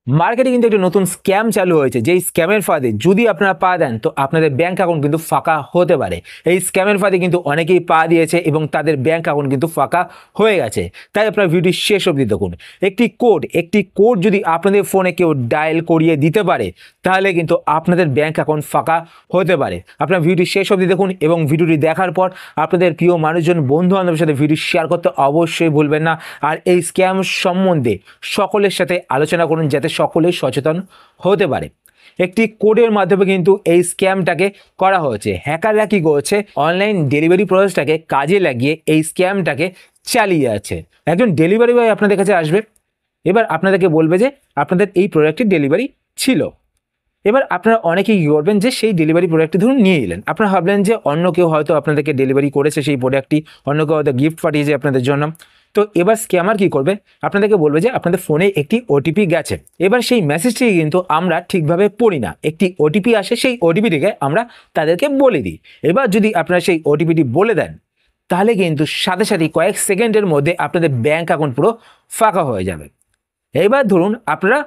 মার্কেটে কিন্তু একটা নতুন স্ক্যাম চালু হয়েছে, যেই স্ক্যামের ফাঁদে যদি আপনারা পা দেন তো আপনাদের ব্যাংক অ্যাকাউন্ট কিন্তু ফাঁকা হতে পারে। এই স্ক্যামের ফাঁদে কিন্তু অনেকেই পা দিয়েছে এবং তাদের ব্যাংক অ্যাকাউন্ট কিন্তু ফাঁকা হয়ে গেছে। তাই আপনারা ভিডিও শেষ অবধি দেখুন। একটি কোড যদি আপনাদের ফোনে কেউ ডায়াল করিয়ে দিতে পারে তাহলে কিন্তু আপনাদের ব্যাংক অ্যাকাউন্ট ফাঁকা হতে পারে। আপনারা ভিডিও শেষ অবধি দেখুন এবং ভিডিওটি দেখার পর আপনাদের প্রিয় মানুষজন, বন্ধু বান্ধবের সাথে ভিডিও শেয়ার করতে অবশ্যই ভুলবেন না। আর এই স্ক্যাম সম্বন্ধে সকলের সাথে আলোচনা করুন যাতে সকলেই সচেতন হতে পারে। একটি কোডের মাধ্যমে কিন্তু এই স্ক্যামটাকে করা হয়েছে। হ্যাকাররা কি করেছে, অনলাইন ডেলিভারি প্রসেসটাকে কাজে লাগিয়ে এই স্ক্যামটাকে চালিয়ে যাচ্ছে। একজন ডেলিভারি বয় আপনাদের কাছে আসবে, এবার আপনাদেরকে বলবে যে আপনাদের এই প্রোডাক্টের ডেলিভারি ছিল। এবার আপনারা অনেকেই কী করবেন যে সেই ডেলিভারি প্রোডাক্টটি ধরুন নিয়ে এলেন। আপনারা ভাবলেন যে অন্য কেউ হয়তো আপনাদেরকে ডেলিভারি করেছে সেই প্রোডাক্টটি, অন্য কেউ হয়তো গিফট পাঠিয়েছে আপনাদের জন্য। তো এবার স্ক্যামার কি করবে, আপনাদেরকে বলবে যে আপনাদের ফোনে একটি ওটিপি গেছে। এবার সেই মেসেজটি কিন্তু আমরা ঠিকভাবে পড়ি না, একটি ওটিপি আসে, সেই ওটিপিটিকে আমরা তাদেরকে বলে দিই। এবার যদি আপনারা সেই ওটিপিটি বলে দেন তাহলে কিন্তু সাথে সাথে কয়েক সেকেন্ডের মধ্যে আপনাদের ব্যাংক অ্যাকাউন্ট পুরো ফাঁকা হয়ে যাবে। এবার ধরুন আপনারা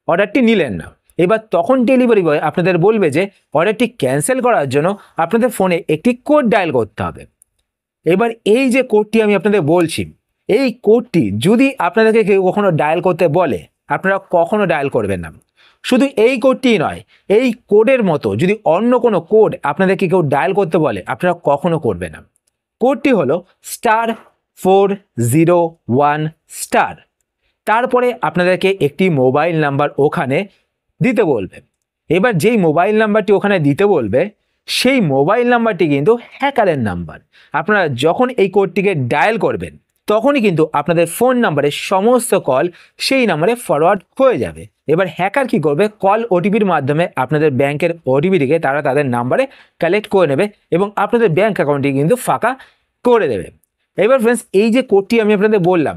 অর্ডারটি নিলেন না, এবার তখন ডেলিভারি বয় আপনাদের বলবে যে অর্ডারটি ক্যান্সেল করার জন্য আপনাদের ফোনে একটি কোড ডায়াল করতে হবে। এবার এই যে কোডটি আমি আপনাদের বলছি, এই কোডটি যদি আপনাদেরকে কেউ কখনো ডায়াল করতে বলে আপনারা কখনো ডায়াল করবেন না। শুধু এই কোডটিই নয়, এই কোডের মতো যদি অন্য কোনো কোড আপনাদেরকে কেউ ডায়াল করতে বলে আপনারা কখনো করবেন না। কোডটি হলো *401#। তারপরে আপনাদেরকে একটি মোবাইল নাম্বার ওখানে দিতে বলবে। এবার যেই মোবাইল নাম্বারটি ওখানে দিতে বলবে সেই মোবাইল নাম্বারটি কিন্তু হ্যাকারের নাম্বার। আপনারা যখন এই কোডটিকে ডায়াল করবেন তখনই কিন্তু আপনাদের ফোন নাম্বারের সমস্ত কল সেই নাম্বারে ফরওয়ার্ড হয়ে যাবে। এবার হ্যাকার কি করবে, কল ওটিপির মাধ্যমে আপনাদের ব্যাংকের ওটিপিটিকে তারা তাদের নাম্বারে কালেক্ট করে নেবে এবং আপনাদের ব্যাংক অ্যাকাউন্টটি কিন্তু ফাঁকা করে দেবে। এবার ফ্রেন্ডস, এই যে কোডটি আমি আপনাদের বললাম,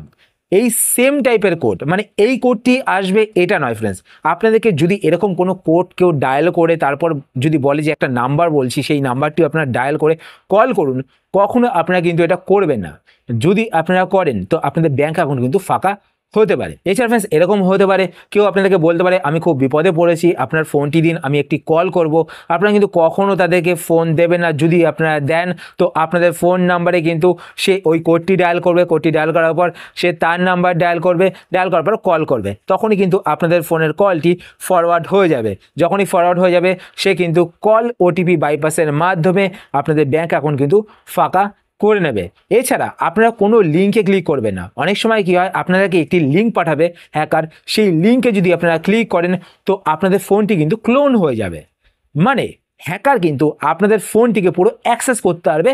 এই সেম টাইপের কোড, মানে এই কোডটি আসবে এটা নয় ফ্রেন্ডস। আপনাদেরকে যদি এরকম কোনো কোড কেউ ডায়াল করে তারপর যদি বলে যে একটা নাম্বার বলছি, সেই নাম্বারটি আপনারা ডায়াল করে কল করুন, কখনো আপনারা কিন্তু এটা করবেন না। যদি আপনারা করেন তো আপনাদের ব্যাংক অ্যাকাউন্ট কিন্তু ফাঁকা হতে পারে। এছাড়া ফ্রেন্ডস এরকম হতে পারে কেউ আপনাদেরকে বলতে পারে আমি খুব বিপদে পড়েছি, আপনার ফোনটি দিন, আমি একটি কল করব। আপনারা কিন্তু কখনও তাদেরকে ফোন দেবেন না। যদি আপনারা দেন তো আপনাদের ফোন নাম্বারে কিন্তু সে ওই কোডটি ডায়াল করবে, কোডটি ডায়াল করার পর সে তার নাম্বার ডায়াল করবে, ডায়াল করার পর কল করবে। তখনই কিন্তু আপনাদের ফোনের কলটি ফরওয়ার্ড হয়ে যাবে। যখনই ফরওয়ার্ড হয়ে যাবে সে কিন্তু কল ওটিপি বাইপাসের মাধ্যমে আপনাদের ব্যাংক অ্যাকাউন্ট কিন্তু ফাঁকা করে নেবে। এছাড়া আপনারা কোনো লিঙ্কে ক্লিক করবেন না। অনেক সময় কি হয়, আপনাদেরকে একটি লিঙ্ক পাঠাবে হ্যাকার, সেই লিঙ্কে যদি আপনারা ক্লিক করেন তো আপনাদের ফোনটি কিন্তু ক্লোন হয়ে যাবে। মানে হ্যাকার কিন্তু আপনাদের ফোনটিকে পুরো অ্যাক্সেস করতে পারবে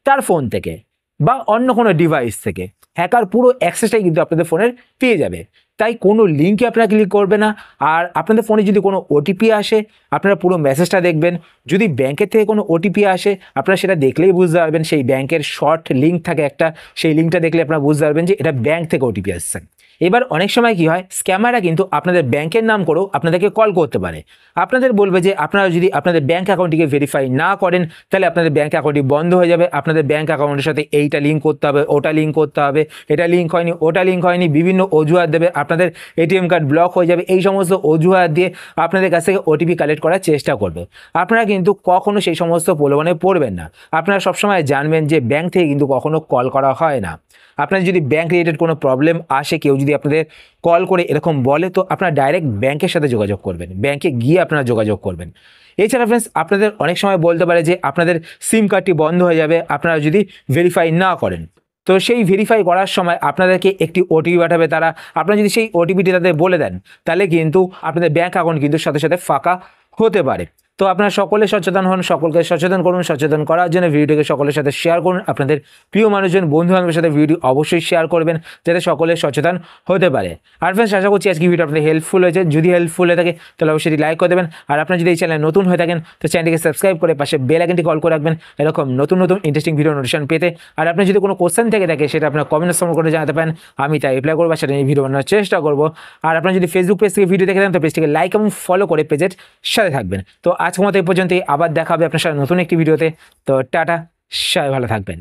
তার ফোন থেকে বা অন্য কোনো ডিভাইস থেকে। হ্যাকার পুরো অ্যাক্সেসটাই কিন্তু আপনাদের ফোনের পেয়ে যাবে। তাই কোনো লিঙ্কে আপনারা ক্লিক করবে না। আর আপনাদের ফোনে যদি কোনো ওটিপি আসে আপনারা পুরো মেসেজটা দেখবেন। যদি ব্যাংকের থেকে কোনো ওটিপি আসে আপনারা সেটা দেখলেই বুঝতে পারবেন, সেই ব্যাংকের শর্ট লিঙ্ক থাকে একটা, সেই লিঙ্কটা দেখলে আপনারা বুঝতে পারবেন যে এটা ব্যাংক থেকে ওটিপি আসছে। এবার অনেক সময় কি হয়, স্ক্যামাররা কিন্তু আপনাদের ব্যাংকের নাম করেও আপনাদেরকে কল করতে পারে। আপনাদের বলবে যে আপনারা যদি আপনাদের ব্যাংক অ্যাকাউন্টটিকে ভেরিফাই না করেন তাহলে আপনাদের ব্যাংক অ্যাকাউন্টটি বন্ধ হয়ে যাবে, আপনাদের ব্যাংক অ্যাকাউন্টের সাথে এইটা লিঙ্ক করতে হবে, ওটা লিঙ্ক করতে হবে, এটা লিঙ্ক হয়নি, ওটা লিঙ্ক হয়নি, বিভিন্ন অজুহাত দেবে, আপনাদের এটিএম কার্ড ব্লক হয়ে যাবে। এই সমস্ত অজুহাত দিয়ে আপনাদের কাছ থেকে ওটিপি কালেক্ট করার চেষ্টা করবে। আপনারা কিন্তু কখনো সেই সমস্ত প্রলোভনে পড়বেন না। আপনারা সবসময় জানবেন যে ব্যাংক থেকে কিন্তু কখনো কল করা হয় না। আপনার যদি ব্যাংক রিলেটেড কোনো প্রবলেম আসে, কেউ যদি আপনাদের কল করে এরকম বলে তো আপনারা ডাইরেক্ট ব্যাংকের সাথে যোগাযোগ করবেন, ব্যাংকে গিয়ে আপনারা যোগাযোগ করবেন। এছাড়া ফ্রেন্ডস আপনাদের অনেক সময় বলতে পারে যে আপনাদের সিম কার্ডটি বন্ধ হয়ে যাবে আপনারা যদি ভেরিফাই না করেন। তো সেই ভেরিফাই করার সময় আপনাদেরকে একটি ওটিপি পাঠাবে তারা। আপনারা যদি সেই ওটিপিটি তাদের বলে দেন তাহলে কিন্তু আপনাদের ব্যাংক অ্যাকাউন্ট কিন্তু সাথে সাথে ফাঁকা হতে পারে। তো আপনারা সকলে সচেতন হন, সকলকে সচেতন করুন। সচেতন করার জন্য ভিডিওটিকে সকলের সাথে শেয়ার করুন। আপনাদের প্রিয় মানুষজন, বন্ধু বান্ধবের সাথে ভিডিও অবশ্যই শেয়ার করবেন যাতে সকলে সচেতন হতে পারে। আর ফ্রেন্ডস আশা করছি আজকে ভিডিও আপনাদের হেল্পফুল হয়েছে। যদি হেল্পফুল হয়ে থাকে তাহলে অবশ্যই লাইক করে দেবেন। আর আপনারা যদি এই চ্যানেলে নতুন হয়ে থাকেন তো চ্যানেলটিকে সাবস্ক্রাইব করে পাশে বেল আইকনটি কল করে রাখবেন এরকম নতুন নতুন ইন্টারেস্টিং ভিডিও নোটিফিকেশন পেতে। আর আপনার যদি কোনো কোশ্চেন থেকে থাকে সেটা আপনার কমেন্ট সময় করে জানাতে পারেন, আমি তাই রিপ্লাই করবো, সেটা নিয়ে ভিডিও বানানোর চেষ্টা করবো। আর আপনারা যদি ফেসবুক পেজ থেকে ভিডিও দেখে দেন তো পেজটিকে লাইক এবং ফলো করে পেজের সাথে থাকবেন। তো আজকের মতো এই পর্যন্তই, আবার দেখা হবে আপনার সাথে নতুন একটি ভিডিওতে। তো টাটা, সবাই ভালো থাকবেন।